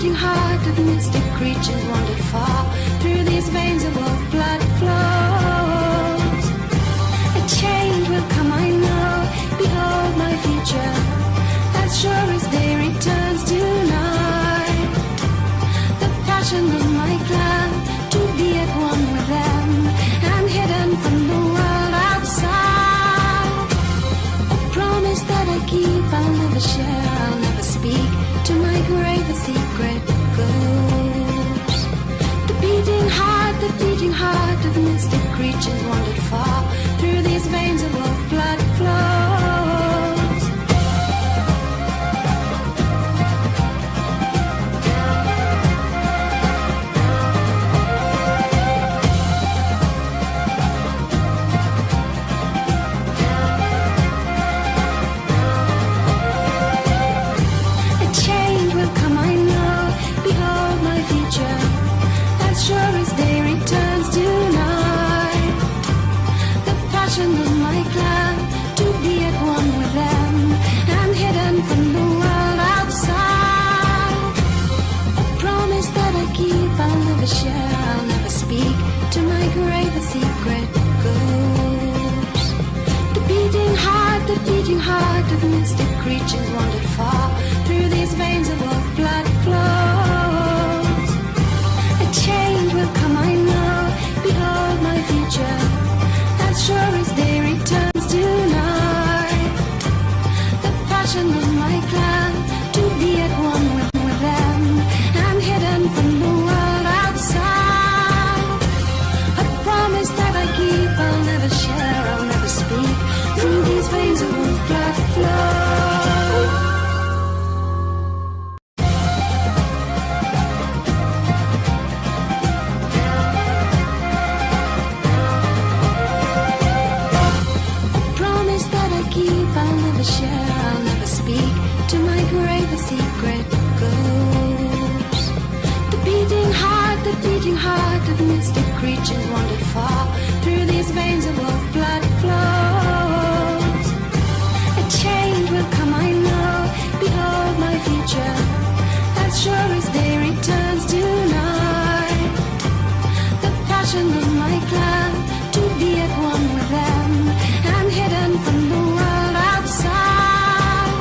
beating heart of mystic creatures wandered far. Through these veins of wolf blood flows. A change will come, I know. Behold my future, as sure as day returns tonight. The passion of my clan, to be at one with them, and hidden from the world outside. A promise that I keep, I'll never share, I'll never speak. To my grave the secret goes. The beating heart of mystic creatures wandered far. Through these veins of wolf blood flows. A change will come, I know. Behold my future, as sure as day returns tonight. The passion of my clan, to be at one with them, and hidden from the world outside. A promise that I keep, I'll never share, I'll never speak. To my grave the secret goes. The beating heart of mystic creatures wandered far. Through these veins of wolf blood flows. A change will come, I know. Behold my future, as sure as day returns tonight. The passion of my clan, to be at one with them, and hidden from the world outside. A promise that I keep, I'll never share, I'll never speak. Through these veins of wolf blood flow. Promise that I keep, I'll never share, I'll never speak. To my grave the secret goes. The beating heart of mystic creatures wandered far. Through these veins of wolf blood flows. A change will come, I know. Behold my future, as sure as day returns tonight. The passion of my clan, to be at one with them, and hidden from the world outside.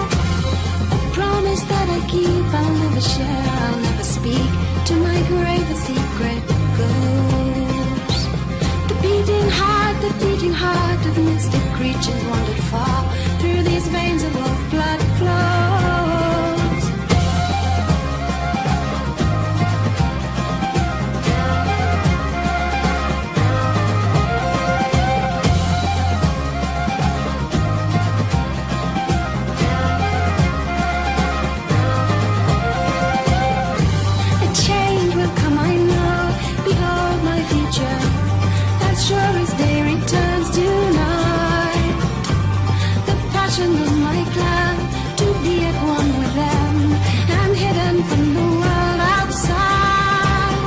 A promise that I keep, I'll never share, I'll never speak. To my grave the secret goes. The beating heart of mystic creatures wandered far. Through these veins of wolf blood flows. A change will come, I know. Behold my future, as sure as day returns tonight. The passion of my clan, to be at one with them, and hidden from the world outside.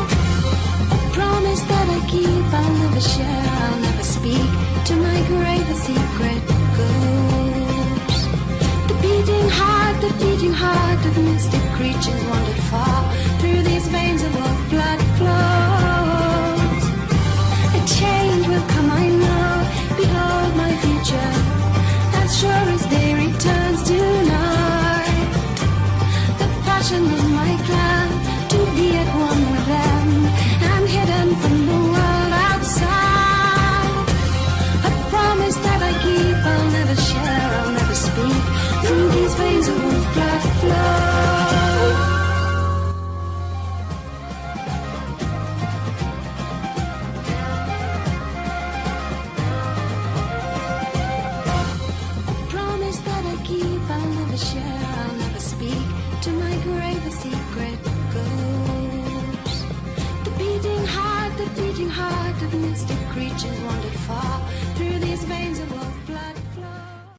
A promise that I keep, I'll never share, I'll never speak. To my grave the secret goes. The beating heart of mystic creatures wandered far. Through these veins of wolf blood flows. A change will come, I know. Behold my future, as sure as day returns tonight. The passion of my clan, to be at one with them, and hidden from the world outside. A promise that I keep, I'll never share, I'll never speak. Through these veins of wolf blood flow. Promise that I keep, I'll never share, I'll never speak. To my grave the secret goes. The beating heart of mystic creatures wandered far. Through